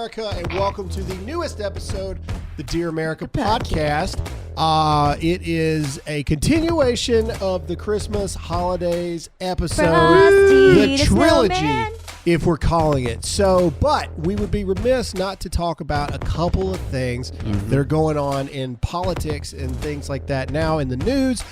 America, and welcome to the newest episode, the Dear America podcast. It is a continuation of the Christmas holidays episode, the trilogy, if we're calling it. So, but we would be remiss not to talk about a couple of things that are going on in politics and things like that now in the news,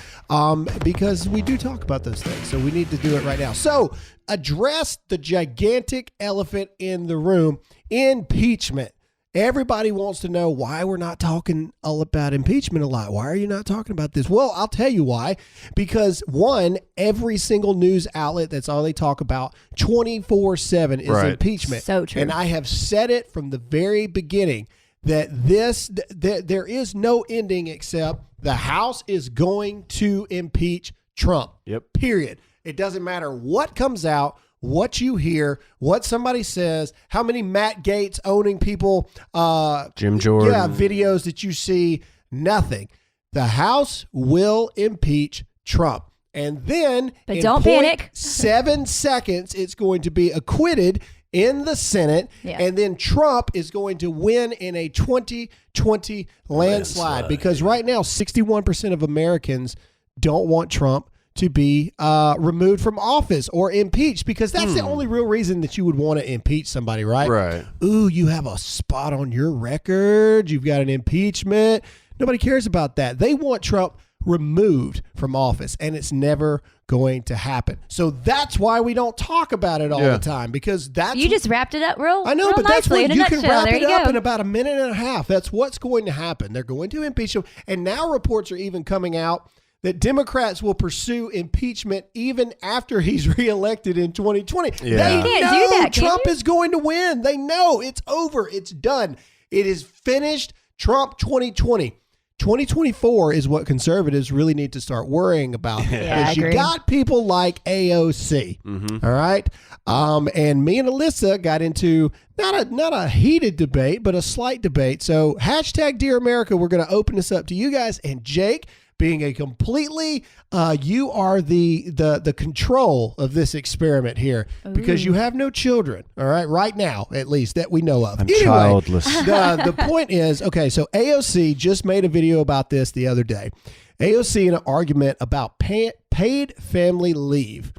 because we do talk about those things. So we need to do it right now. So address the gigantic elephant in the room, impeachment. Everybody wants to know why we're not talking all about impeachment a lot. Why are you not talking about this? Well, I'll tell you why. Because one, every single news outlet, that's all they talk about 24/7 is impeachment. So true. And I have said it from the very beginning that there is no ending except the House is going to impeach Trump. Yep. Period. It doesn't matter what comes out, what you hear, what somebody says, how many Matt Gaetz owning people, Jim Jordan, videos that you see, nothing. The House will impeach Trump. And then, but don't panic. 7 seconds, it's going to be acquitted in the Senate. Yeah. And then Trump is going to win in a 2020 landslide. Because right now, 61% of Americans don't want Trump to be removed from office or impeached, because that's the only real reason that you would want to impeach somebody, right? Right. Ooh, you have a spot on your record. You've got an impeachment. Nobody cares about that. They want Trump removed from office, and it's never going to happen. So that's why we don't talk about it all the time, because that's... You just wrapped it up real I know, real but that's nicely what in a you can nutshell. wrap There it you up go. in about a minute and a half. That's what's going to happen. They're going to impeach him. And now reports are even coming out that Democrats will pursue impeachment even after he's reelected in 2020. Yeah. They You can't know do that, can Trump you? is going to win. They know it's over. It's done. It is finished. Trump 2020. 2024 is what conservatives really need to start worrying about. Yeah, I you agree. got people like AOC, all right? And me and Alyssa got into not a heated debate, but a slight debate. So hashtag Dear America, we're going to open this up to you guys. And Jake, being a completely, you are the control of this experiment here, because you have no children, all right now, at least that we know of. I'm Anyway, childless. The point is, okay, so AOC just made a video about this the other day. AOC in an argument about paid family leave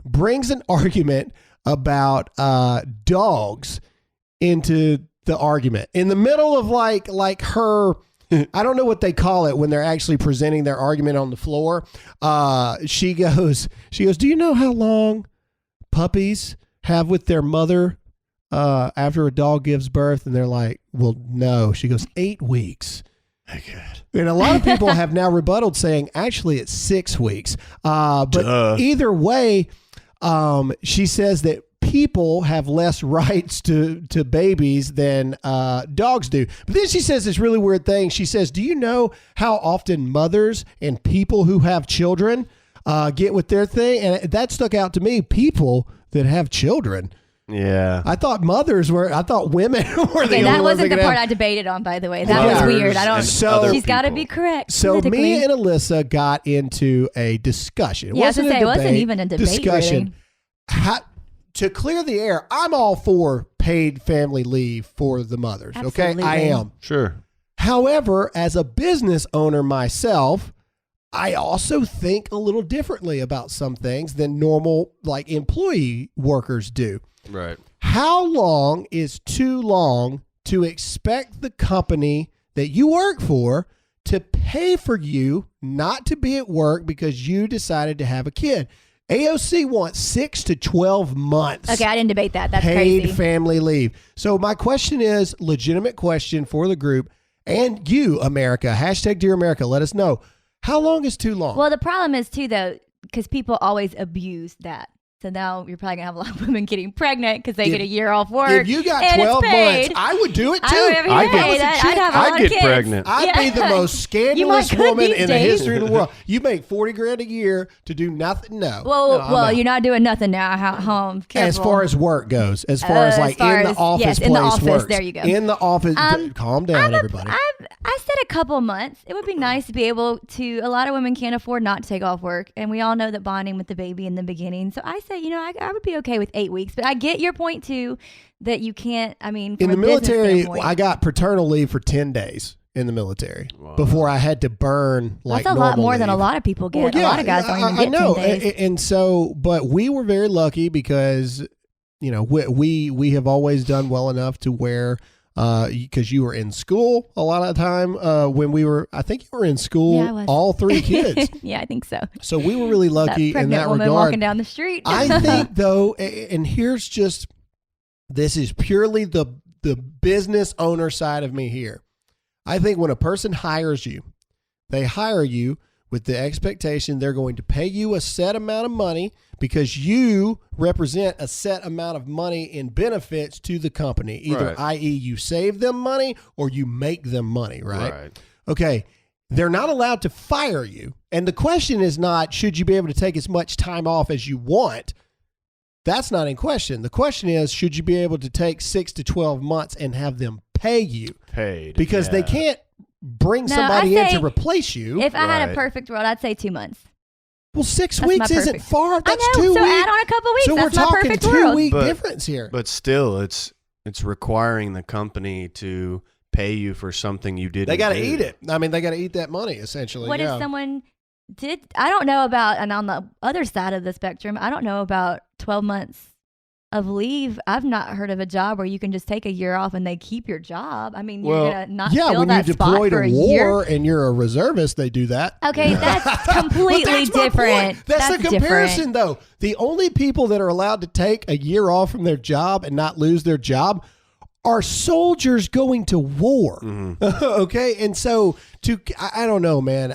brings an argument about dogs into the argument in the middle of like her... I don't know what they call it when they're actually presenting their argument on the floor. She goes, do you know how long puppies have with their mother after a dog gives birth? And they're like, well, no. She goes, 8 weeks. My God. And a lot of people have now rebutted saying, actually, it's 6 weeks. But either way, she says that people have less rights to babies than dogs do. But then she says this really weird thing. She says, do you know how often mothers and people who have children get with their thing? And that stuck out to me. People that have children. Yeah. I thought women were the only ones that wasn't that the could part have. I debated on, by the way. That was weird. I don't. So She's got to be correct. So politically. me and Alyssa got into a discussion. Yeah, I was gonna say, it wasn't even a debate, discussion. really. To clear the air, I'm all for paid family leave for the mothers. Absolutely. Okay, I am. Sure. However, as a business owner myself, I also think a little differently about some things than normal like employee workers do. Right. How long is too long to expect the company that you work for to pay for you not to be at work because you decided to have a kid? AOC wants 6 to 12 months. Okay, I didn't debate that. That's paid crazy. family leave. So my question is, legitimate question for the group and you, America, hashtag Dear America, let us know. How long is too long? Well, the problem is, too, though, because people always abuse that. So now you're probably going to have a lot of women getting pregnant because they get a year off work. If you got and 12 it's paid. months, I would do it too. I'd have a lot of get kids. pregnant. I'd be the most scandalous could woman these in the days. history of the world. You make 40 grand a year to do nothing. No. Well, No, I'm out. you're not doing nothing now. Home. Careful. As far as work goes, as far as like in the office yes, place in the office. works. There you go. In the office. Calm down, everybody. I said a couple months. It would be nice to be able to. A lot of women can't afford not to take off work, and we all know that bonding with the baby in the beginning. So I say, I would be okay with 8 weeks, but I get your point too that you can't. I mean, in from the a business military, standpoint- I got paternal leave for 10 days in the military before I had to burn like that's a lot more than a leave. lot of people get. Well, yeah, a lot of guys don't even I get know. 10 days. And so, but we were very lucky because, we have always done well enough to where, because you were in school a lot of the time when I think you were in school, Yeah, I was. all 3 kids. Yeah, I think so. So we were really lucky that in pregnant that woman regard. walking down the street. I think though, and this is purely the business owner side of me here. I think when a person hires you, they hire you with the expectation they're going to pay you a set amount of money because you represent a set amount of money in benefits to the company, either Right. i.e. you save them money or you make them money, right? Right. Okay. They're not allowed to fire you. And the question is not, should you be able to take as much time off as you want? That's not in question. The question is, should you be able to take 6 to 12 months and have them pay you? Paid. Because they can't bring No, somebody I in to say replace you. if I had a Right. perfect world, I'd say 2 months. Well, 6 That's weeks my isn't perfect. far. That's I know, 2 so weeks. add on a couple weeks. So That's we're my talking perfect 2 world. week But- difference here. But still, it's requiring the company to pay you for something you didn't They got to do. eat it. I mean, they got to eat that money, essentially. What yeah. if someone did? I don't know about, and on the other side of the spectrum, I don't know about 12 months of leave. I've not heard of a job where you can just take a year off and they keep your job. I mean, Well, you're gonna not Yeah, fill when you that spot deploy for to a war year. and you're a reservist, they do that. Okay, that's But completely that's my different. point. That's the comparison, different. though. The only people that are allowed to take a year off from their job and not lose their job are soldiers going to war. Okay, and so I don't know, man.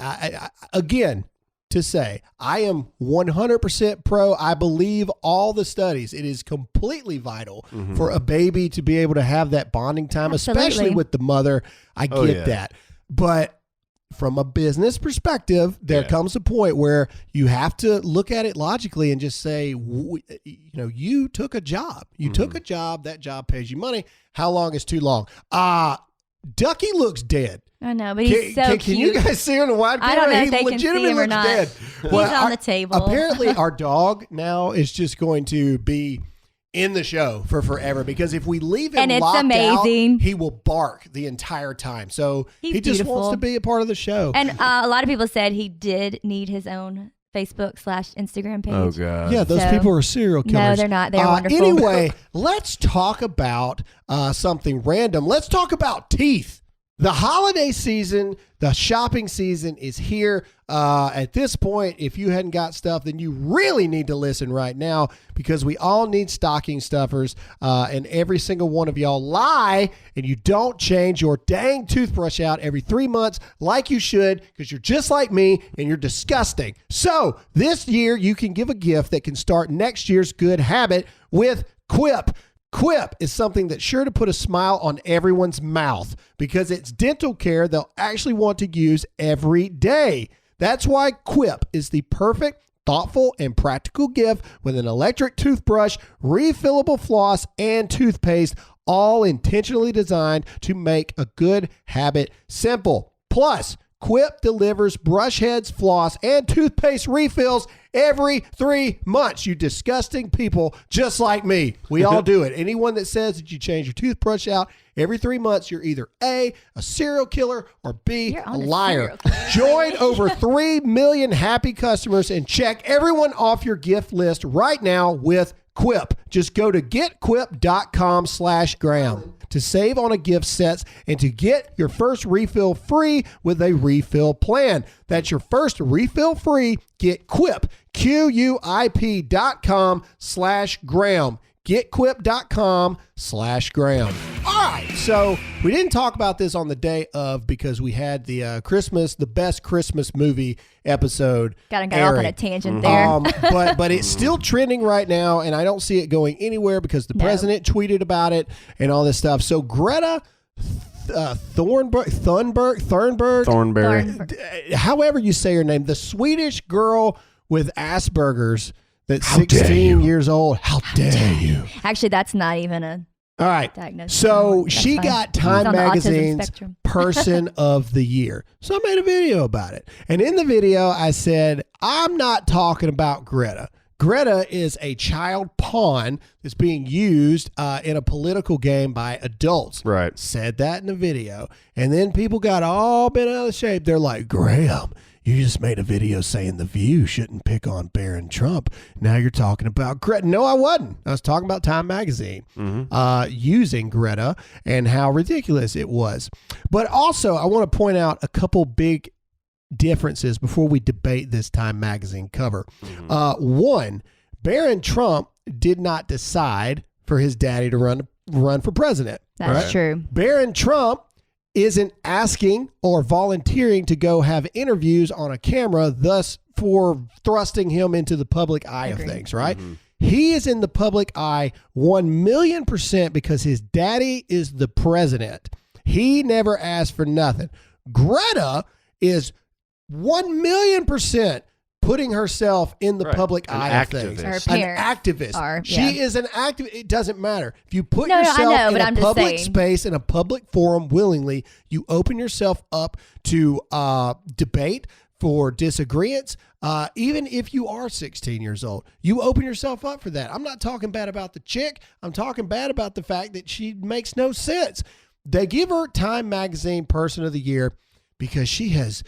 Again, to say I am 100% pro. I believe all the studies. It is completely vital for a baby to be able to have that bonding time, especially Absolutely. with the mother. I get yeah. that, but from a business perspective, there comes a point where you have to look at it logically and just say, you took a job. You took a job. That job pays you money. How long is too long? Ducky looks dead. I know, but he's so Can cute. you guys see on the wide camera? I don't know He if they can see legitimately him or looks not. dead. He's on the table. Apparently, our dog now is just going to be in the show for forever because if we leave him And it's locked amazing. out, he will bark the entire time. So He's he just beautiful. wants to be a part of the show. And a lot of people said he did need his own Facebook/Instagram page. Oh god. Yeah, those So- people are serial killers. No, they're not. They're wonderful. Anyway, let's talk about something random. Let's talk about teeth. The holiday season, the shopping season is here. At this point, if you hadn't got stuff, then you really need to listen right now because we all need stocking stuffers. And every single one of y'all lie and you don't change your dang toothbrush out every 3 months like you should because you're just like me and you're disgusting. So this year, you can give a gift that can start next year's good habit with Quip. Quip is something that's sure to put a smile on everyone's mouth because it's dental care they'll actually want to use every day. That's why Quip is the perfect, thoughtful, and practical gift with an electric toothbrush, refillable floss, and toothpaste, all intentionally designed to make a good habit simple. Plus, Quip delivers brush heads, floss, and toothpaste refills every 3 months. You disgusting people just like me. We all do it. Anyone that says that you change your toothbrush out every 3 months, you're either A, a serial killer, or B, You're a on a liar. serial killer. Join over 3 million happy customers and check everyone off your gift list right now with Quip. Just go to getquip.com/Graham to save on a gift sets and to get your first refill free with a refill plan. That's your first refill free. Get Quip, QUIP.com/Graham. Getquip.com/Graham. All right. So we didn't talk about this on the day of because we had the the best Christmas movie episode. Got off on airing. a tangent there. But it's still trending right now, and I don't see it going anywhere because the president tweeted about it and all this stuff. So Greta Thunberg, however you say her name, the Swedish girl with Asperger's that's 16 years old. How dare you? Actually, that's not even a All right. diagnosis. So anymore. That's she fine. got She's Time on the autism Magazine's spectrum. Person of the Year. So I made a video about it. And in the video, I said, I'm not talking about Greta. Greta is a child pawn that's being used in a political game by adults. Right. Said that in the video. And then people got all bent out of shape. They're like, Graham, you just made a video saying The View shouldn't pick on Barron Trump. Now you're talking about Greta. No, I wasn't. I was talking about Time Magazine using Greta and how ridiculous it was. But also, I want to point out a couple big differences before we debate this Time Magazine cover. One, Barron Trump did not decide for his daddy to run for president. That's true. Barron Trump isn't asking or volunteering to go have interviews on a camera, thus for thrusting him into the public eye of things, right? He is in the public eye 1,000,000% because his daddy is the president. He never asked for nothing. Greta is 1,000,000% putting herself in the public eye of things. Her An parents activist. are, She is an activist. It doesn't matter. If you put I yourself know, in but a I'm just public saying. space, in a public forum willingly, you open yourself up to debate, for disagreements. Even if you are 16 years old, you open yourself up for that. I'm not talking bad about the chick. I'm talking bad about the fact that she makes no sense. They give her Time Magazine Person of the Year because she has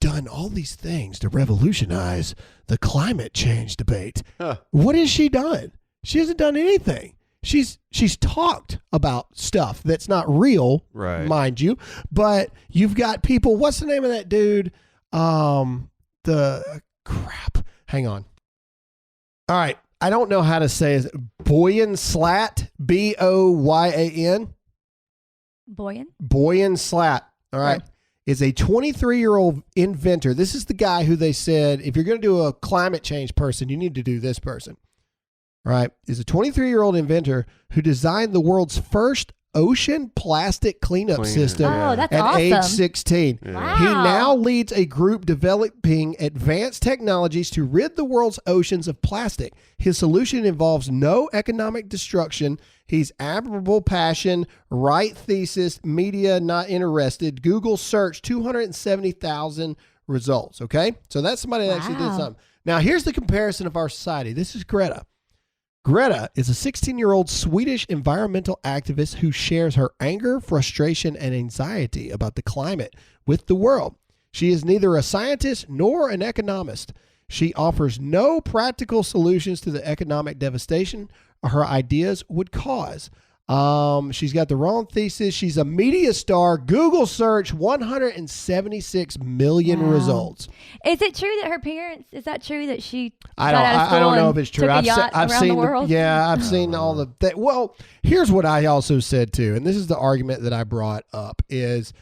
done all these things to revolutionize the climate change debate. What has she done? She hasn't done anything. She's talked about stuff that's not real, right, mind you. But you've got people. What's the name of that dude? The crap. Hang on. All right. I don't know how to say it. Boyan Slat. Boyan. Boyan Slat. All right. Is a 23-year-old inventor. This is the guy who they said, if you're going to do a climate change person, you need to do this person. Right? Is a 23-year-old inventor who designed the world's first ocean plastic cleanup system that's at awesome. age 16. Wow. He now leads a group developing advanced technologies to rid the world's oceans of plastic. His solution involves no economic destruction. He's admirable passion, right thesis, media not interested. Google search 270,000 results. Okay. So that's somebody that actually did something. Now here's the comparison of our society. This is Greta. Greta is a 16-year-old Swedish environmental activist who shares her anger, frustration, and anxiety about the climate with the world. She is neither a scientist nor an economist. She offers no practical solutions to the economic devastation her ideas would cause. She's got the wrong thesis. She's a media star. Google search 176 million results. Is it true that her parents? Is that true that she? I I don't know if it's true. I've seen the world. I've seen all the. Well, here's what I also said too, and this is the argument that I brought up: is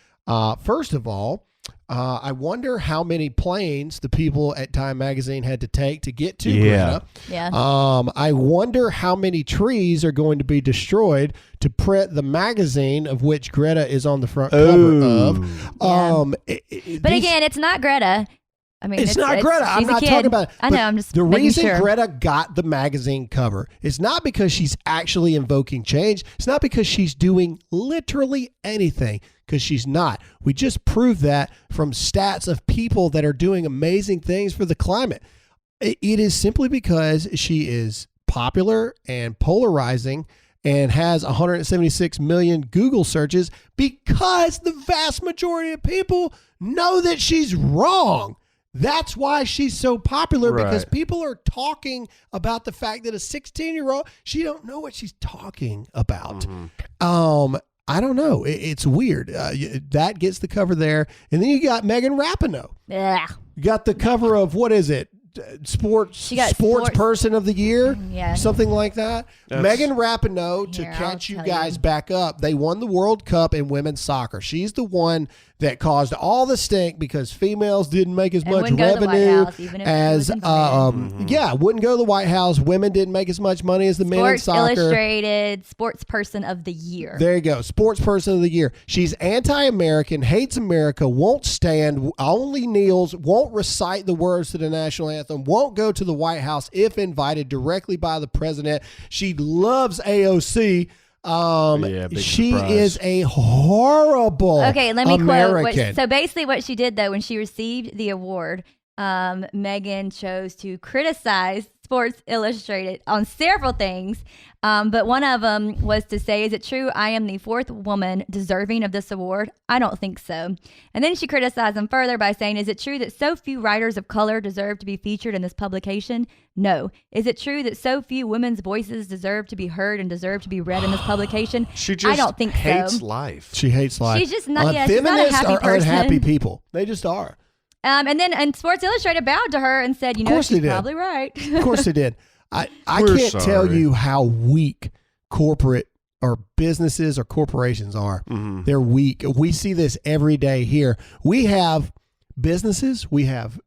first of all, I wonder how many planes the people at Time Magazine had to take to get to Greta. Yeah. I wonder how many trees are going to be destroyed to print the magazine of which Greta is on the front cover of. But again, it's not Greta. I mean, it's not Greta. I'm not talking about it. I know. I'm just the reason sure. Greta got the magazine cover is not because she's actually invoking change. It's not because she's doing literally anything, because she's not. We just proved that from stats of people that are doing amazing things for the climate. It is simply because she is popular and polarizing and has 176 million Google searches, because the vast majority of people know that she's wrong. That's why she's so popular, because people are talking about the fact that a 16-year-old, she don't know what she's talking about. I don't know. It's weird. That gets the cover there. And then you got Megan Rapinoe. Yeah. You got the cover of, what is it? Sports Person of the Year, something like that. Megan Rapinoe, to catch you guys back up, they won the World Cup in women's soccer. She's the one that caused all the stink because females didn't make as much revenue as wouldn't go to the White House. Women didn't make as much money as the men in soccer. Illustrated Sports Person of the Year. There you go, Sports Person of the Year. She's anti-American, hates America, won't stand, only kneels, won't recite the words to the national anthem, won't go to the White House if invited directly by the president. She loves AOC. She is a horrible let me American. quote. So basically what she did, though, when she received the award, Megan chose to criticize Sports Illustrated on several things, but one of them was to say, is it true I am the fourth woman deserving of this award? I don't think so. And then she criticized them further by saying, is it true that so few writers of color deserve to be featured in this publication? No. Is it true that so few women's voices deserve to be heard and deserve to be read in this publication? She just I don't think hates so. life. She hates life. She's just not, yeah, she's not a feminists happy are person. unhappy people. They just are. And Sports Illustrated bowed to her and said, you know, she's probably right. Of course they did. I We're can't tell sorry. you how weak corporate or businesses or corporations are. Mm-hmm. They're weak. We see this every day here. We have businesses, we have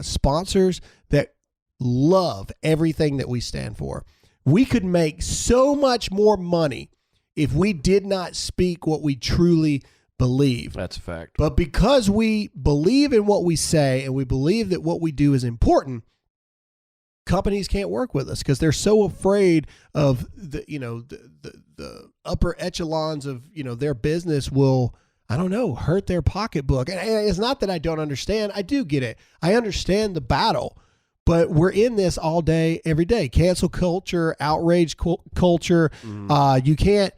sponsors that love everything that we stand for. We could make so much more money if we did not speak what we truly believe. That's a fact. But because we believe in what we say and we believe that what we do is important, companies can't work with us because they're so afraid of the upper echelons of, their business will, I don't know, hurt their pocketbook. And it's not that I don't understand. I do get it. I understand the battle, but we're in this all day, every day. Cancel culture, outrage culture. You can't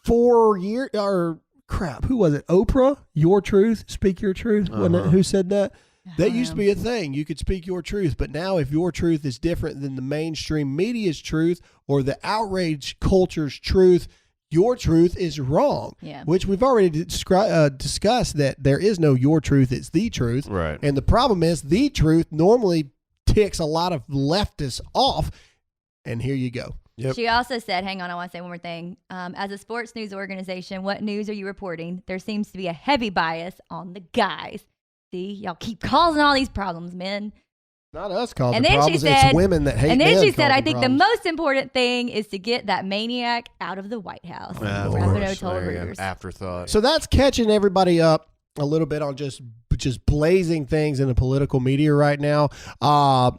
4 years or crap. Who was it? Oprah, your truth, speak your truth. Wasn't it? Who said that? That used to be a thing. You could speak your truth, but now if your truth is different than the mainstream media's truth or the outrage culture's truth, your truth is wrong. Yeah. Which we've already discussed that there is no your truth, it's the truth. Right. And the problem is the truth normally ticks a lot of leftists off. And here you go. Yep. She also said, hang on, I want to say one more thing. As a sports news organization, what news are you reporting? There seems to be a heavy bias on the guys. See, y'all keep causing all these problems, men. Not us causing And then problems. she said, it's women that hate and then men she said, I causing think problems. the most important thing is to get that maniac out of the White House. Of Rapinoe course. told There you go. Reuters. Afterthought. So that's catching everybody up a little bit on just blazing things in the political media right now.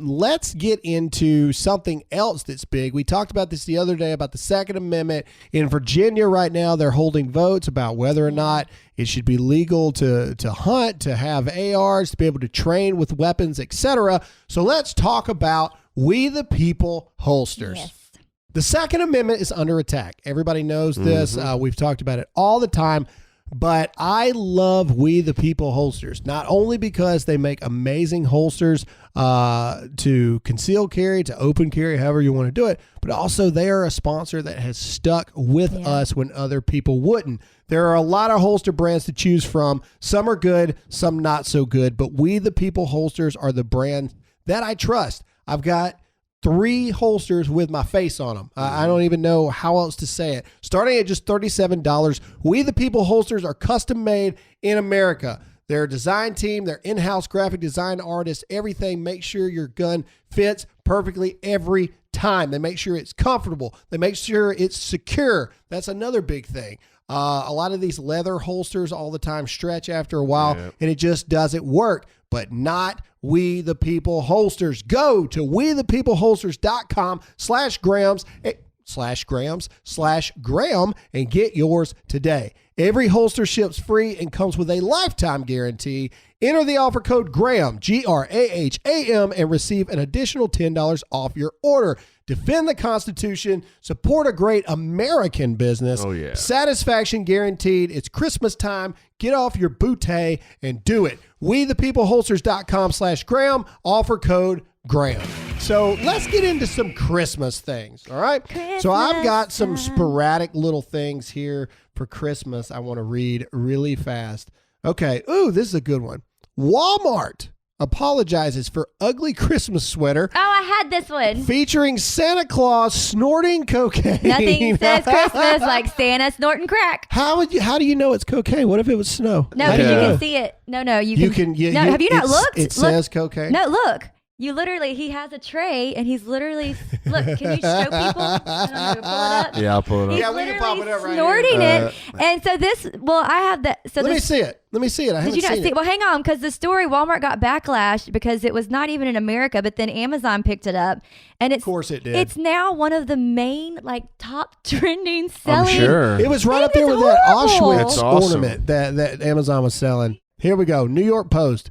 Let's get into something else that's big. We talked about this the other day about the Second Amendment. In Virginia right now, they're holding votes about whether or not it should be legal to hunt, to have ARs, to be able to train with weapons, etc. So let's talk about We the People holsters. Yes. The Second Amendment is under attack. Everybody knows this. We've talked about it all the time. But I love We the People holsters, not only because they make amazing holsters to conceal carry, to open carry, however you want to do it, but also they are a sponsor that has stuck with us when other people wouldn't. There are a lot of holster brands to choose from. Some are good, some not so good, but We the People holsters are the brand that I trust. I've got 3 holsters with my face on them. I don't even know how else to say it. Starting at just $37, We the People holsters are custom made in America. Their design team, their in-house graphic design artists, everything. Make sure your gun fits perfectly every time. They make sure it's comfortable. They make sure it's secure. That's another big thing. A lot of these leather holsters all the time stretch after a while, and it just doesn't work. But not We the People holsters. Go to wethepeopleholsters.com/grams/Graham and get yours today. Every holster ships free and comes with a lifetime guarantee. Enter the offer code GRAHAM, GRAHAM, and receive an additional $10 off your order. Defend the Constitution, support a great American business. Oh, yeah. Satisfaction guaranteed. It's Christmas time. Get off your bootay and do it. wethepeopleholsters.com/Graham, offer code Graham. So let's get into some Christmas things, all right? So I've got some sporadic little things here for Christmas I want to read really fast. Okay, ooh, this is a good one. Walmart apologizes for ugly Christmas sweater Oh, I had this one. featuring Santa Claus snorting cocaine. Nothing says Christmas like Santa snorting crack. How do you know it's cocaine? What if it was snow? No, How do because you you know? can see it. No, You can. no, have you not looked? It Look. says cocaine. No, look. You literally, he has a tray and he's literally, look, can you show people? I don't know, pull it up. Yeah, I'll pull it up. He's Yeah, we can pop literally it up right snorting here. it. And so this, well, I have that. So Let me this, see it. I did haven't you not seen see? it. Well, hang on, because the story, Walmart got backlash because it was not even in America, but then Amazon picked it up. And it's, Of course it did. It's now one of the main, like, top trending selling. I'm sure. It was right It up there is with that horrible. Auschwitz That's awesome. ornament that Amazon was selling. Here we go. New York Post.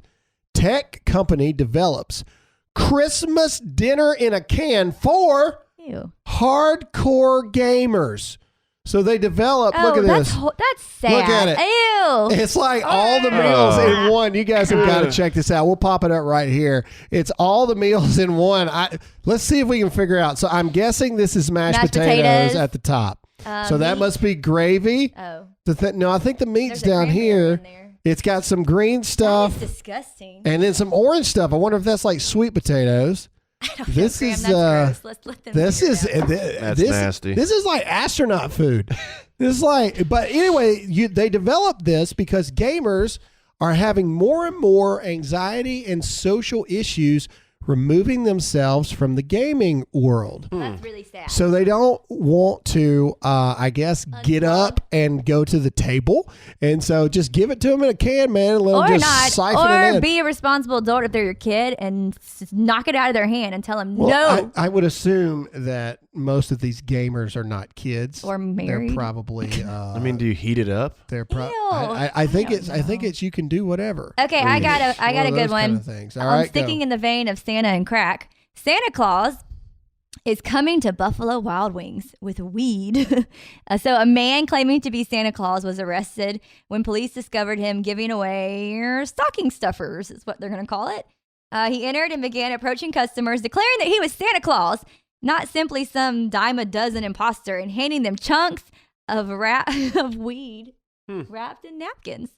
tech company develops Christmas dinner in a can for Ew. hardcore gamers. So they develop, look at this. That's sad. Look at it. Ew. It's like all the meals in one. You guys have got to check this out. We'll pop it up right here. It's all the meals in one. Let's see if we can figure out. So I'm guessing this is mashed potatoes at the top. So that must be gravy. Oh. No, I think the meat's There's a down cranberry here. in there. It's got some green stuff. That's disgusting. And then some orange stuff. I wonder if that's like sweet potatoes. This is that's gross. Let's let them this figure is it out. That's nasty. This is like astronaut food. This is like, but anyway, they developed this because gamers are having more and more anxiety and social issues removing themselves from the gaming world. That's really sad. So they don't want to, I guess, get up and go to the table. And so just give it to them in a can, man, and let them just siphon it in. Or be a responsible adult if they're your kid and knock it out of their hand and tell them Well, no. I would assume that most of these gamers are not kids. Or married. They're probably. I mean, do you heat it up? They're Ew. I think don't I think it's you can do whatever. Okay, I got a of good those one. kind of things. All I'm right, sticking go. in the vein of Santa and crack. Santa Claus is coming to Buffalo Wild Wings with weed. So a man claiming to be Santa Claus was arrested when police discovered him giving away stocking stuffers, is what they're going to call it. He entered and began approaching customers, declaring that he was Santa Claus, not simply some dime a dozen imposter, and handing them chunks of weed wrapped in napkins.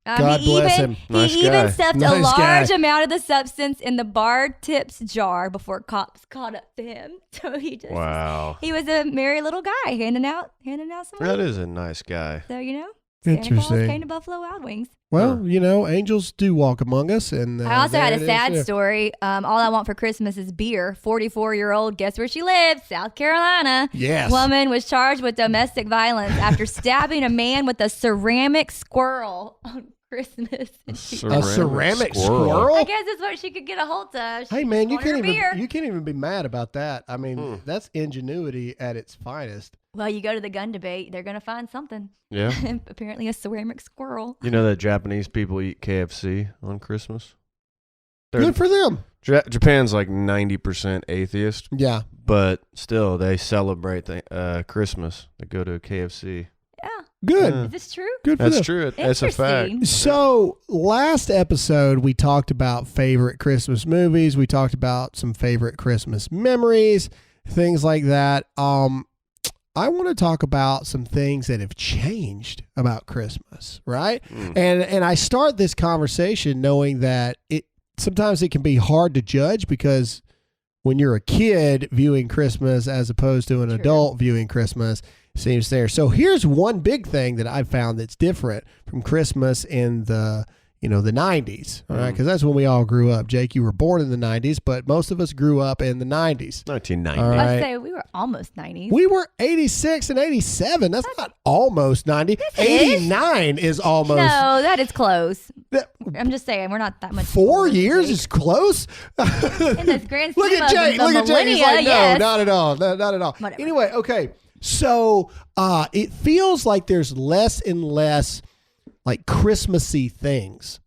God bless him. Nice He guy. even stuffed a Nice large guy. amount of the substance in the bar tips jar before cops caught up to him. So he just he was a merry little guy handing out some That weed. is a nice guy. So Santa Claus Interesting. came to Buffalo Wild Wings. Well, angels do walk among us, and I also had a sad story. story. All I want for Christmas is beer. 44-year-old, guess where she lives? South Carolina. Yes. Woman was charged with domestic violence after stabbing a man with a ceramic squirrel on Christmas. A ceramic I squirrel? guess it's what she could get a hold of. She Hey man, you wanted her beer. can't even be mad about that. I mean, that's ingenuity at its finest. Well, you go to the gun debate, they're gonna find something. Yeah. Apparently, a ceramic squirrel. You know that Japanese people eat KFC on Christmas? Good for them. Japan's like 90% atheist, Yeah. but still they celebrate Christmas. They go to KFC. Yeah. Good. Yeah. Is this true? Good for That's them. true. It's a fact. Interesting. So last episode we talked about favorite Christmas movies. We talked about some favorite Christmas memories, things like that. I want to talk about some things that have changed about Christmas, right? And I start this conversation knowing that sometimes it can be hard to judge because when you're a kid viewing Christmas as opposed to an adult viewing Christmas, seems there. So here's one big thing that I've found that's different from Christmas in the 90s, all right? Because that's when we all grew up. Jake, you were born in the 90s, but most of us grew up in the 90s. 1990. All right. I'd say we were almost 90s. We were 86 and 87. That's not almost 90. 89 is almost. No, that is close. That- I'm just saying, we're not that much. 4 older, years Jake. is close. In this grand Look scheme at Jake. of the Look at Jake. He's millennia, like, no, yes. not at all. Not at all. Whatever. Anyway, okay. So it feels like there's less and less like Christmassy things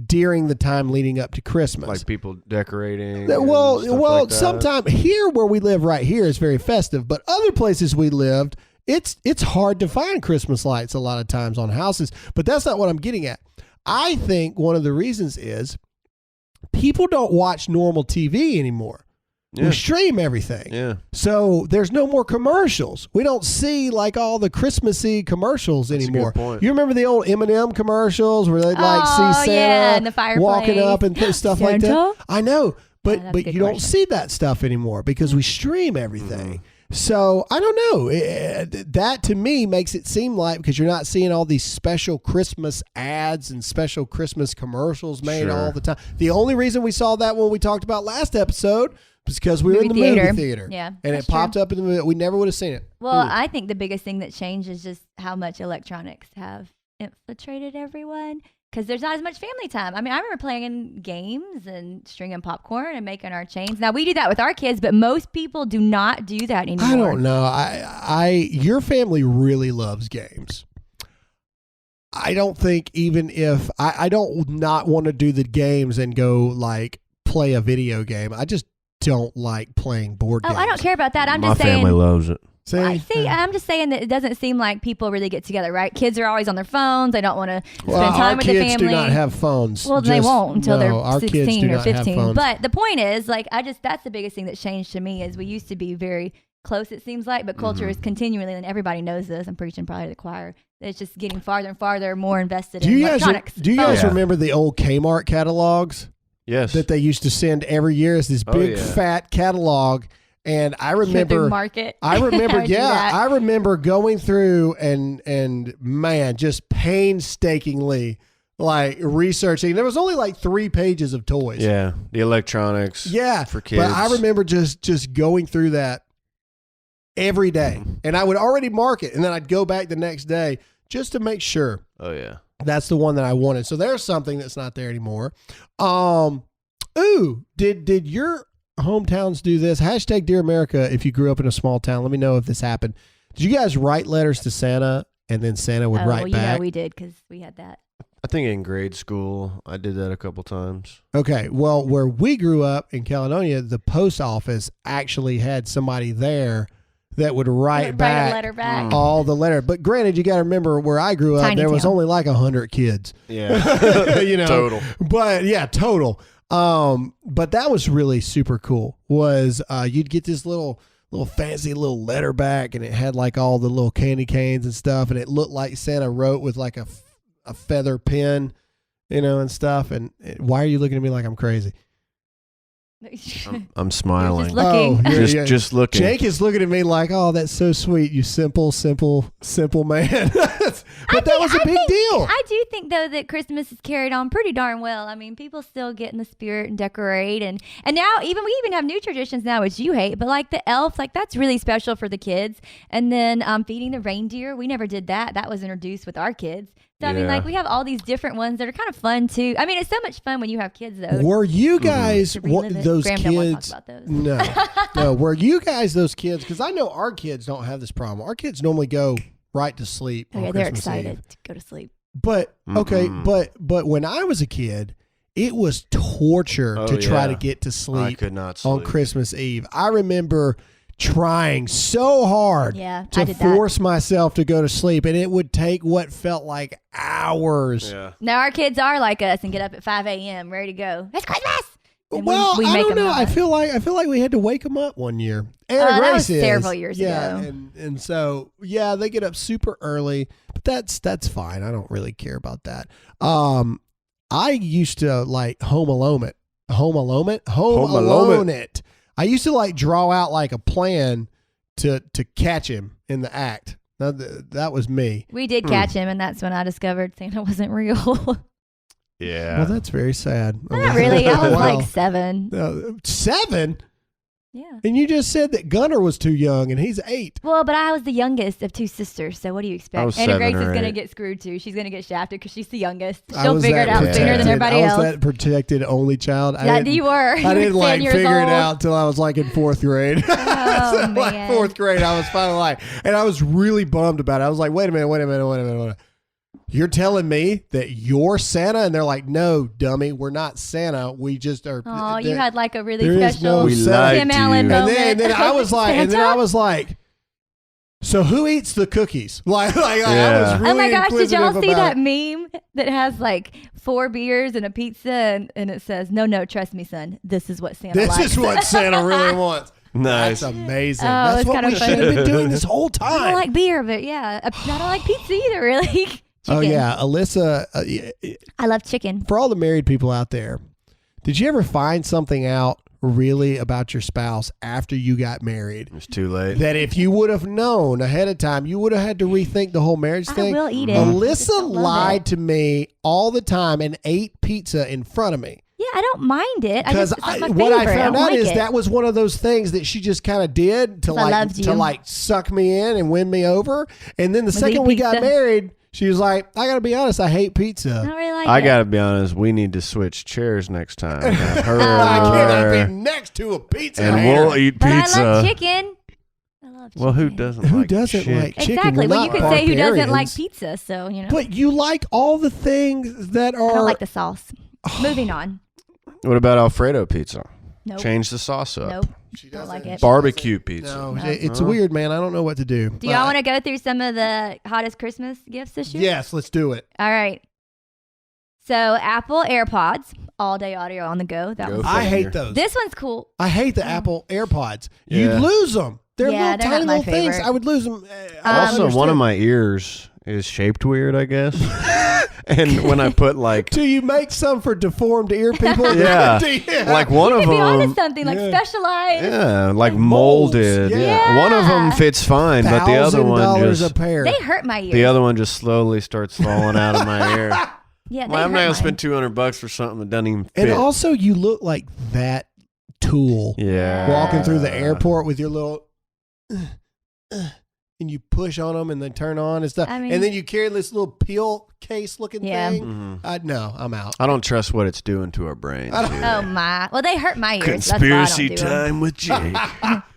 during the time leading up to Christmas. Like people decorating. Well, and stuff like that. sometimes here where we live right here is very festive, but other places we lived, it's hard to find Christmas lights a lot of times on houses. But that's not what I'm getting at. I think one of the reasons is people don't watch normal TV anymore. Yeah. We stream everything. Yeah. So there's no more commercials. We don't see like all the Christmassy commercials That's a anymore. good point. You remember the old M&M commercials where they'd like Oh, see Santa yeah, in the fireplace. walking up and stuff like that? Santa? I know, but that's a good you don't question. see that stuff anymore because we stream everything. So I don't know. That to me makes it seem like because you're not seeing all these special Christmas ads and special Christmas commercials made Sure. all the time. The only reason we saw that when we talked about last episode was because we were in the movie theater. Yeah, And that's it popped up in the movie. We never would have seen it. Well, I think the biggest thing that changed is just how much electronics have infiltrated everyone. Because there's not as much family time. I mean, I remember playing games and stringing popcorn and making our chains. Now we do that with our kids, but most people do not do that anymore. I don't know. Your family really loves games. I don't think even if I don't not want to do the games and go like play a video game. I just don't like playing board games. I don't care about that. I'm My just saying. family loves it. See, I'm just saying that it doesn't seem like people really get together, right? Kids are always on their phones. They don't want to spend time our with the family. kids do not have phones. Well, they won't until our they're kids 16 do or not have 15. phones. But the point is, like, that's the biggest thing that changed to me is we used to be very close, it seems like, but culture is continually, and everybody knows this. I'm preaching probably to the choir. It's just getting farther and farther, more invested in electronics. Do you guys remember the old Kmart catalogs? Yes. That they used to send every year as this big fat catalog. And I remember, market. I remember going through and man, just painstakingly like researching. There was only like 3 pages of toys. Yeah, the electronics. Yeah, for kids. But I remember just going through that every day, and I would already mark it, and then I'd go back the next day just to make sure. Oh yeah, that's the one that I wanted. So there's something that's not there anymore. Did your hometowns do this? Hashtag Dear America. If you grew up in a small town, let me know if this happened. Did you guys write letters to Santa and then Santa would write back? Yeah, we did because we had that. I think in grade school I did that a couple times. Okay, well, where we grew up in Caledonia, the post office actually had somebody there that would write back, a letter back. All the letter. But granted, you got to remember where I grew up, there was only like 100 kids. Yeah, you know, total. But yeah, total. But that was really super cool. Was you'd get this little fancy little letter back, and it had like all the little candy canes and stuff, and it looked like Santa wrote with like a feather pen, you know, and stuff. And why are you looking at me like I'm crazy? I'm smiling. Just looking. Just looking. Jake is looking at me like, oh, that's so sweet. You simple man. But that was a big deal. I do think though that Christmas is carried on pretty darn well. I mean, people still get in the spirit and decorate, and now we even have new traditions now, which you hate, but like the elves, like that's really special for the kids. And then feeding the reindeer, we never did that. That was introduced with our kids. So, I mean, like, we have all these different ones that are kind of fun, too. I mean, it's so much fun when you have kids, though. Were you guys those Graham kids? don't want to talk about those. No. Were you guys those kids? Because I know our kids don't have this problem. Our kids normally go right to sleep on they're Christmas excited Eve. to go to sleep. But, okay, but when I was a kid, it was torture to try to get to sleep. I could not sleep on Christmas Eve. I remember trying so hard to force myself to go to sleep, and it would take what felt like hours. Yeah. Now our kids are like us and get up at 5 a.m. ready to go. It's Christmas. And well, we I make don't them know. up. I feel like we had to wake them up one year. That was several years ago. And so they get up super early, but that's fine. I don't really care about that. I used to like home alone it. I used to like draw out like a plan to catch him in the act. That was me. We did catch him, and that's when I discovered Santa wasn't real. Yeah. Well, that's very sad. Not really. I was like 7. 7? Yeah. And you just said that Gunnar was too young, and he's 8. Well, but I was the youngest of 2 sisters, so what do you expect? Anna Grace is going to get screwed, too. She's going to get shafted because she's the youngest. She'll figure it out sooner than everybody else. I was that protected only child. You were. I didn't like figure it out until I was like in 4th grade. Oh, so, man. like 4th grade, I was finally like, and I was really bummed about it. I was like, wait a minute. You're telling me that you're Santa? And they're like, no, dummy, we're not Santa. We just are. Oh, you had like a really No special Tim Allen moment. And then I was like, so who eats the cookies? I was really oh my gosh, did y'all see that it. meme that has like 4 beers and a pizza and it says, no, trust me, son, this is what Santa likes. This is what Santa really wants. Nice. That's amazing. Oh, That's what we should have been doing this whole I time. don't like beer, but yeah. I don't like pizza either, really. Oh, yeah. Alyssa, I love chicken. for all the married people out there, did you ever find something out really about your spouse after you got married? It's too late. That if you would have known ahead of time, you would have had to rethink the whole marriage thing? I will eat it. Alyssa lied to me all the time and ate pizza in front of me. Yeah, I don't mind it. Because what I found out is that was one of those things that she just kind of did to like suck me in and win me over. And then the second we got married, she was like, I got to be honest, I hate pizza. I don't really like I it. got to be honest, we need to switch chairs next time. I cannot be next to a pizza. And we'll eat pizza. But I love chicken. love chicken. Well, who doesn't Who like doesn't chicken? like chicken? Exactly. We're Well, you not could say who doesn't like barbarians. pizza, so, you know. But you like all the things that are. I don't like the sauce. Moving on. What about Alfredo pizza? Nope. Change the sauce up. Nope. She Don't doesn't. like it. Barbecue pizza. No, No. it's weird, man. I don't know what to do. Do y'all want to go through some of the hottest Christmas gifts this year? Yes, let's do it. All right. So Apple AirPods, all day audio on the go. That Go was for I it. hate those. This one's cool. I hate the Apple AirPods. You Yeah. lose them. They're Yeah, little they're tiny not my little things. favorite. I would lose them. Also, one of my ears is shaped weird, I guess. And when I put like, Do you make some for deformed ear people? Yeah. Do you? like one You of could be onto them, something like Yeah. specialized. yeah, like molds. molded. Yeah. One of them fits fine, but the other one $1,000 just a pair. They hurt my ears. the other one just slowly starts falling out of my ear. Yeah, they Well, I'm not hurt gonna mine. spend $200 for something that doesn't even fit. And also, you look like that tool yeah, walking through the airport with your little. And you push on them and they turn on and stuff. I mean- and then you carry this little pill case looking Yeah. thing. No, I'm out. I don't trust what it's doing to our brains. I don't- either. Oh my! Well, they hurt my ears. Conspiracy That's why I don't do 'em. time with Jake.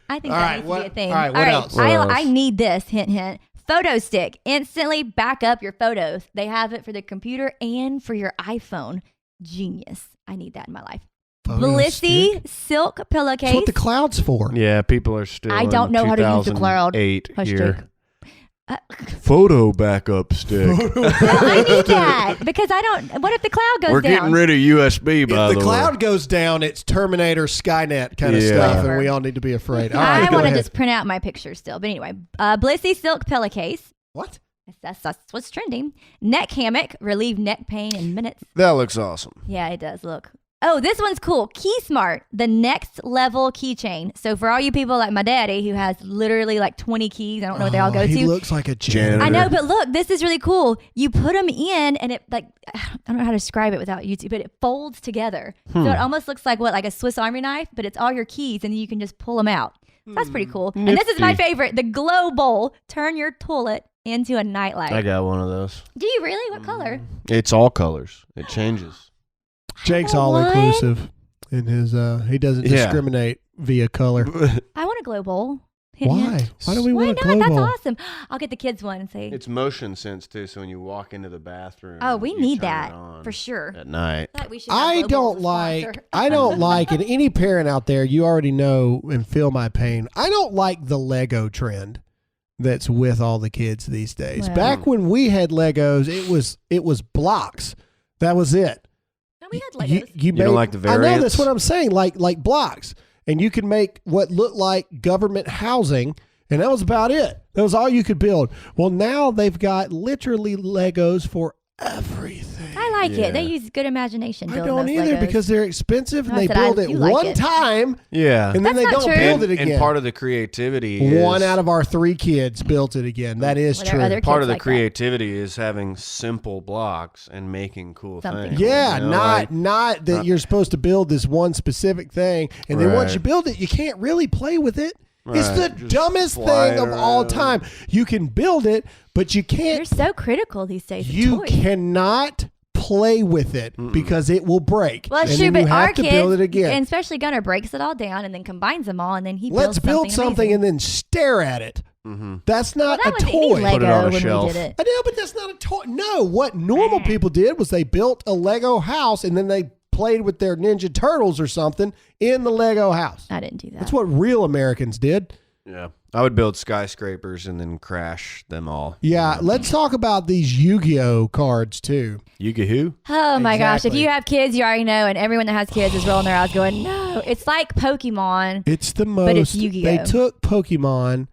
I think All that right, needs to what- be a thing. all right, what else? What else? I need this. Hint, hint. Photo stick. Instantly back up your photos. They have it for the computer and for your iPhone. Genius. I need that in my life. Photo Blissy stick? silk That's pillowcase. what the cloud's for. Yeah, people are still. I don't in know how to use the cloud. 2008 Hush, here. Jake. Photo backup stick. I need that because I don't. What if the cloud goes We're down? getting rid of USB, by If the the cloud way. goes down, it's Terminator, Skynet kind of Yeah. stuff, and Whatever. we all need to be afraid. All right, I go want to ahead. just print out my pictures still. But anyway, Blissy silk pillowcase. What? That's what's trending. Neck hammock. Relieve neck pain in minutes. That looks awesome. Yeah, it does. Look. Oh, this one's cool. Key Smart, the next level keychain. So for all you people like my daddy who has literally like 20 keys, I don't know what they all go He to. looks like a janitor. I know, but look, this is really cool. You put them in and it like, I don't know how to describe it without YouTube, but it folds together. So it almost looks like like a Swiss Army knife, but it's all your keys and you can just pull them out. So that's pretty cool. And this is my Nifty. favorite, the glow bowl. Turn your toilet into a nightlight. I got one of those. Do you really? What color? It's all colors. It changes. Jake's I all want one. inclusive in his. He doesn't Yeah. discriminate via color. I want a glow bowl. Hint, Why? hint. Why do we Why want a not? glow That's bowl? awesome. I'll get the kids one and say, It's motion sense too, so when you walk into the bathroom, oh, we you need turn that it on for sure. at night. I thought we should have I glow bowls don't as like. sponsor. I don't like, and any parent out there, you already know and feel my pain. I don't like the Lego trend that's with all the kids these days. Well. Back when we had Legos, it was blocks. That was it. No, we had Legos. You don't like the I know that's variants? what I'm saying. Like blocks, and you can make what looked like government housing, and that was about it. That was all you could build. Well, now they've got literally Legos for everything. I like Yeah. it. They use good imagination. I building don't those either Legos. because they're expensive and No, I they said build I it do like one it. time Yeah. and then That's they not don't true. build it again. And part of the creativity is One out of our 3 kids built it again. That is Well, there are true. other part kids of the like that. creativity is having simple blocks and making cool Something things. cool. Yeah, You know, not like- not that you're supposed to build this one specific thing, and then once Right. you build it, you can't really play with it. It's the Right, just dumbest fly thing of all around. time. You can build it, but you You're can't. so critical these days. of You toys. cannot play with it because it will break. Well, and sure, then but you our have to kids, build it again. and especially Gunnar, breaks it all down and then combines them all, and then he Let's build builds something amazing. and then stare at it. Mm-hmm. That's Well, not that a was any toy. Lego Put it on a when shelf. we did it. I know, but that's not a toy. No, what normal people did was they built a Lego house and then they played with their Ninja Turtles or something in the Lego house. I didn't do that. That's what real Americans did. Yeah. I would build skyscrapers and then crash them all. Yeah, let's talk about these Yu-Gi-Oh cards too. Yu-Gi-Oh? Oh my gosh! If Exactly. you have kids, you already know, and everyone that has kids is rolling their eyes, going, "No!" It's like Pokemon. It's the most. But it's Yu-Gi-Oh. They took Pokemon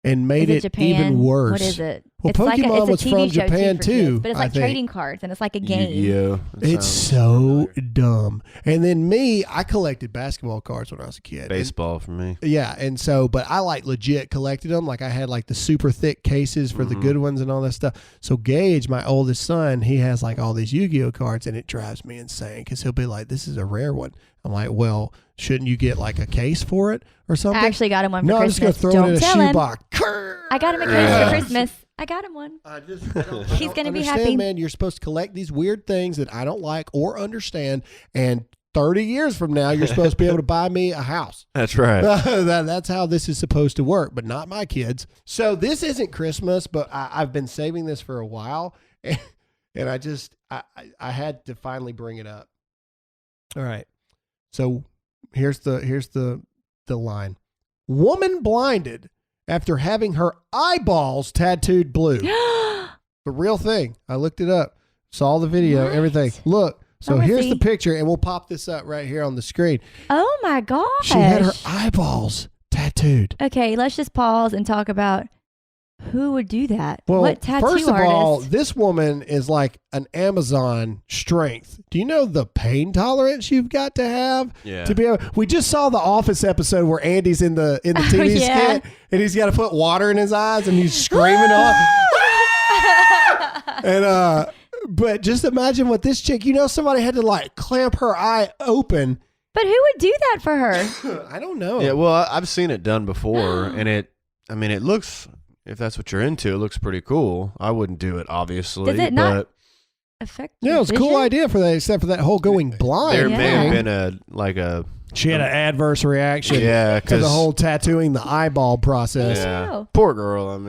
and made Is it it Japan? even worse. What is it? Well, it's like Pokemon it's a was TV from show Japan for too, kids, but it's I like think. trading cards, and it's like a game. Yu-Gi-Oh. That It's sounds so familiar. dumb. And then me, I collected basketball cards when I was a kid. And- Baseball for me. Yeah, and so, but I like legit collected them. Like I had like the super thick cases for the good ones and all that stuff. So Gage, my oldest son, he has like all these Yu-Gi-Oh cards, and it drives me insane because he'll be like, "This is a rare one." I'm like, "Well, shouldn't you get like a case for it or something?" I actually got him one for no, I'm Christmas. just gonna throw Don't it in a tell him. shoebox. I got him a case Yeah. for Christmas. I got him one. I don't He's gonna be understand, happy. man. You're supposed to collect these weird things that I don't like or understand, and 30 years from now, you're supposed to be able to buy me a house. That's right. That's how this is supposed to work, but not my kids. So this isn't Christmas, but I've been saving this for a while, and I had to finally bring it up. All right. So here's the line. Woman blinded after having her eyeballs tattooed blue. The real thing. I looked it up. Saw the video, everything. Look. So here's the picture, and we'll pop this up right here on the screen. Oh, my gosh. She had her eyeballs tattooed. Okay, let's just pause and talk about who would do that. Well, what tattoo first of artist? all, this woman is like an Amazon strength. Do you know the pain tolerance you've got to have to be able? We just saw the Office episode where Andy's in the TV skit, and he's got to put water in his eyes, and he's screaming and but just imagine what this chick, somebody had to like clamp her eye open. But who would do that for her? I don't know. Yeah, well, I've seen it done before, and it looks, if that's what you're into, it looks pretty cool. I wouldn't do it, obviously. Does it not affect Yeah, it was a cool idea for that, except for that whole going blind. There may have been she had an adverse reaction to the whole tattooing the eyeball process. Yeah. Poor girl,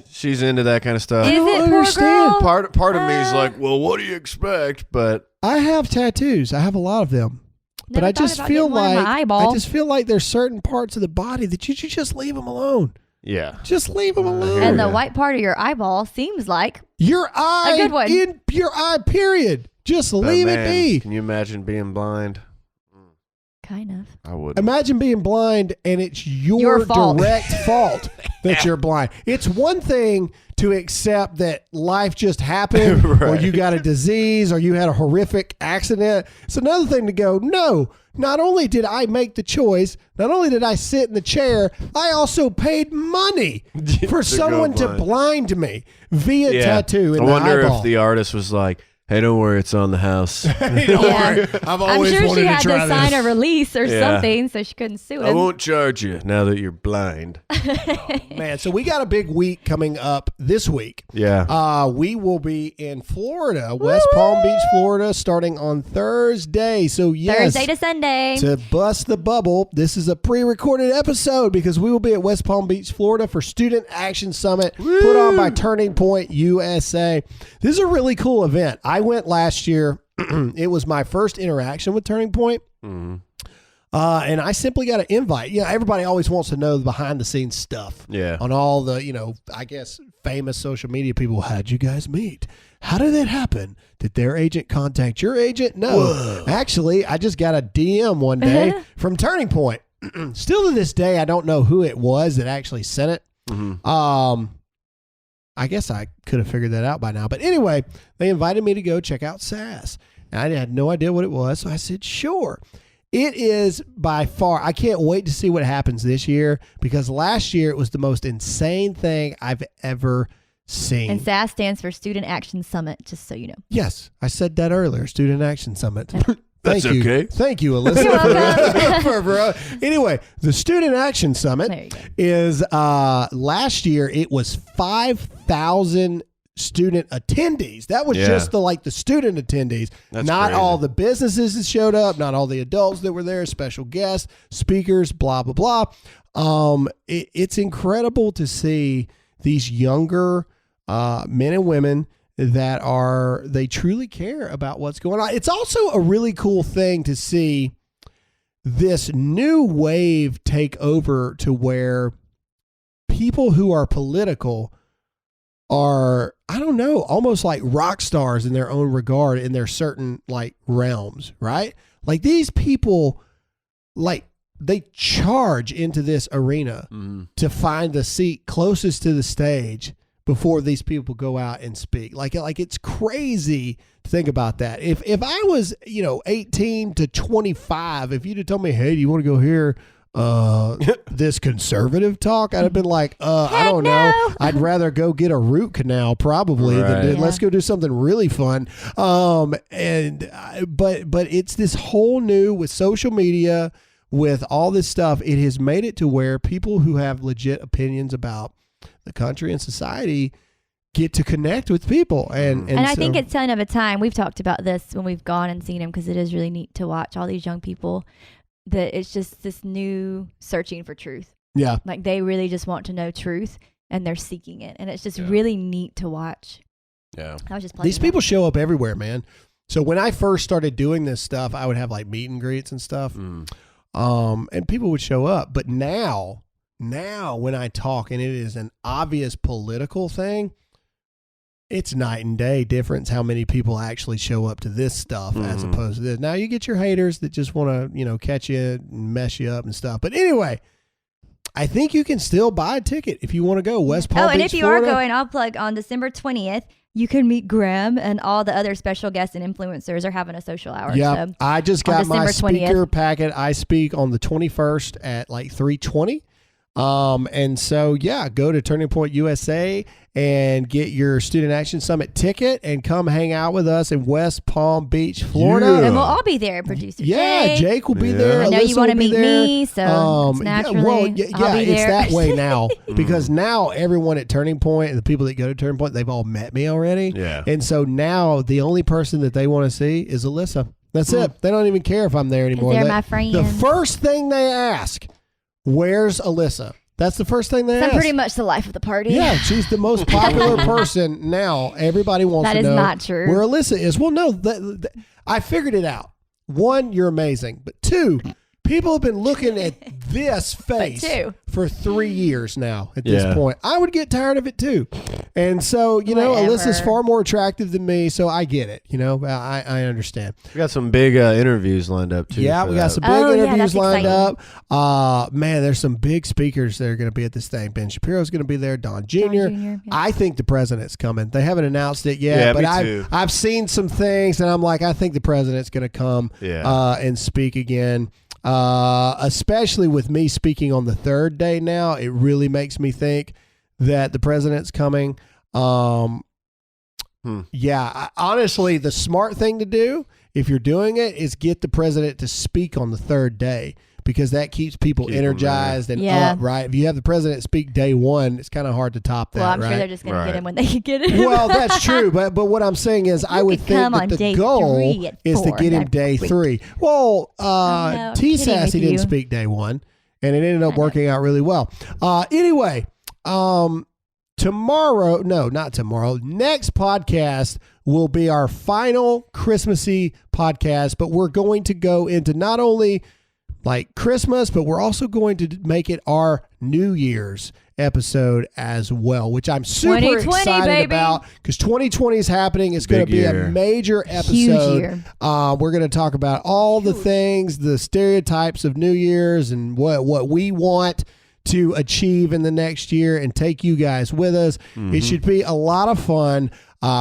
she's into that kind of stuff. Is I don't it understand. Poor girl? Part of me is like, well, what do you expect? But I have tattoos. I have a lot of them. But I just feel like there's certain parts of the body that you should just leave them alone. Yeah. Just leave them alone. And the white part of your eyeball seems like your eye, a good one. In your eye, period. Just leave it be. Can you imagine being blind? Kind of. I would. Imagine being blind and it's your direct fault that you're blind. It's one thing to accept that life just happened or you got a disease or you had a horrific accident. It's another thing to go, no, not only did I make the choice, not only did I sit in the chair, I also paid money for someone to blind me via tattoo in the eyeball. I wonder if the artist was like, hey, don't worry, it's on the house. Hey, don't worry. I've always I'm sure wanted she had to try to sign this. a release or something so she couldn't sue him. I won't charge you now that you're blind. Man, so we got a big week coming up this week. Yeah. We will be in Florida, West Palm Beach, Florida, starting on Thursday. So yes, Thursday to Sunday. To bust the bubble, this is a pre-recorded episode because we will be at West Palm Beach, Florida for Student Action Summit put on by Turning Point USA. This is a really cool event. I went last year. It was my first interaction with Turning Point. Mm-hmm. And I simply got an invite. Everybody always wants to know the behind the scenes stuff. Yeah. On all the, I guess, famous social media people. How'd you guys meet? How did that happen? Did their agent contact your agent? No. Whoa. Actually, I just got a DM one day from Turning Point. Still to this day, I don't know who it was that actually sent it. Mm-hmm. I guess I could have figured that out by now. But anyway, they invited me to go check out SAS. And I had no idea what it was. So I said, sure. It is by far, I can't wait to see what happens this year because last year it was the most insane thing I've ever seen. And SAS stands for Student Action Summit, just so you know. Yes, I said that earlier, Student Action Summit. That's okay. Thank you, Alyssa. Anyway, the Student Action Summit is last year it was 5,000 student attendees. That was just the student attendees. That's not crazy. all the businesses that showed up, not all the adults that were there, special guests, speakers, blah, blah, blah. It's incredible to see these younger men and women that they truly care about what's going on. It's also a really cool thing to see this new wave take over to where people who are political are, I don't know, almost like rock stars in their own regard in their certain realms, right? Like these people, they charge into this arena to find the seat closest to the stage before these people go out and speak. Like it's crazy to think about that. If I was, 18 to 25, if you'd have told me, hey, do you want to go hear this conservative talk? I'd have been like, I don't know. I'd rather go get a root canal probably than let's go do something really fun. But it's this whole new with social media, with all this stuff, it has made it to where people who have legit opinions about the country and society, get to connect with people. And I think it's telling of a time. We've talked about this when we've gone and seen them, because it is really neat to watch all these young people, that it's just this new searching for truth. Yeah. Like they really just want to know truth and they're seeking it. And it's just really neat to watch. Yeah. I was just These people show up everywhere, man. So when I first started doing this stuff, I would have like meet and greets and stuff. And people would show up. But now when I talk and it is an obvious political thing, it's night and day difference how many people actually show up to this stuff as opposed to this. Now you get your haters that just want to, catch you and mess you up and stuff. But anyway, I think you can still buy a ticket if you want to go. West Palm Beach, and if you Florida. are going, I'll plug on December 20th. You can meet Graham, and all the other special guests and influencers are having a social hour. Yeah, So I just got my December 20th. speaker packet. I speak on the 21st at like 3:20. And so, go to Turning Point USA and get your Student Action Summit ticket and come hang out with us in West Palm Beach, Florida. Yeah. And we'll all be there. Producer Jake will be there. I know you Alyssa want to will be meet there. me, so it's naturally I'll be it's there. that way now because now everyone at Turning Point and the people that go to Turning Point, they've all met me already. Yeah. And so now the only person that they want to see is Alyssa. That's it. They don't even care if I'm there anymore. They're my friends. The first thing they ask, where's Alyssa? That's the first thing they ask. I'm pretty much the life of the party. Yeah, she's the most popular person now. Everybody wants to know. That is not true. Where Alyssa is. Well, no, I figured it out. One, you're amazing. But two, people have been looking at this face for 3 years now at this point. I would get tired of it too. And so, Alyssa's far more attractive than me, so I get it. I understand. We got some big interviews lined up too. Yeah, we got some big interviews lined up. Man, there's some big speakers that are going to be at this thing. Ben Shapiro's going to be there. Don Jr. I think the president's coming. They haven't announced it yet, but I've seen some things, and I'm like, I think the president's going to come and speak again. Especially with me speaking on the third day now, it really makes me think that the president's coming. Honestly, the smart thing to do if you're doing it is get the president to speak on the third day, because that keeps people energized and up, right? If you have the president speak day one, it's kind of hard to top that, Well, I'm right? sure they're just going to get him when they can get him. Well, that's true, but what I'm saying is I would think that the goal is to get him day 3. Well, T. Sassy didn't speak day 1, and it ended up working out really well. Anyway, next podcast will be our final Christmassy podcast, but we're going to go into not only like Christmas, but we're also going to make it our New Year's episode as well, which I'm super excited about because 2020 is happening. It's going to be a major episode. Huge year. We're going to talk about all the things, the stereotypes of New Year's and what we want to achieve in the next year and take you guys with us. It should be a lot of fun.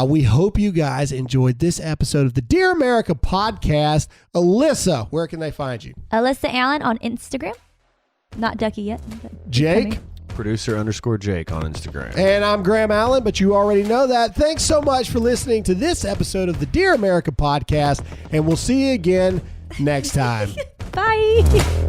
We hope you guys enjoyed this episode of the Dear America podcast. Alyssa, where can they find you? Alyssa Allen on Instagram. Not Ducky yet. Jake? Producer_Jake on Instagram. And I'm Graham Allen, but you already know that. Thanks so much for listening to this episode of the Dear America podcast, and we'll see you again next time. Bye.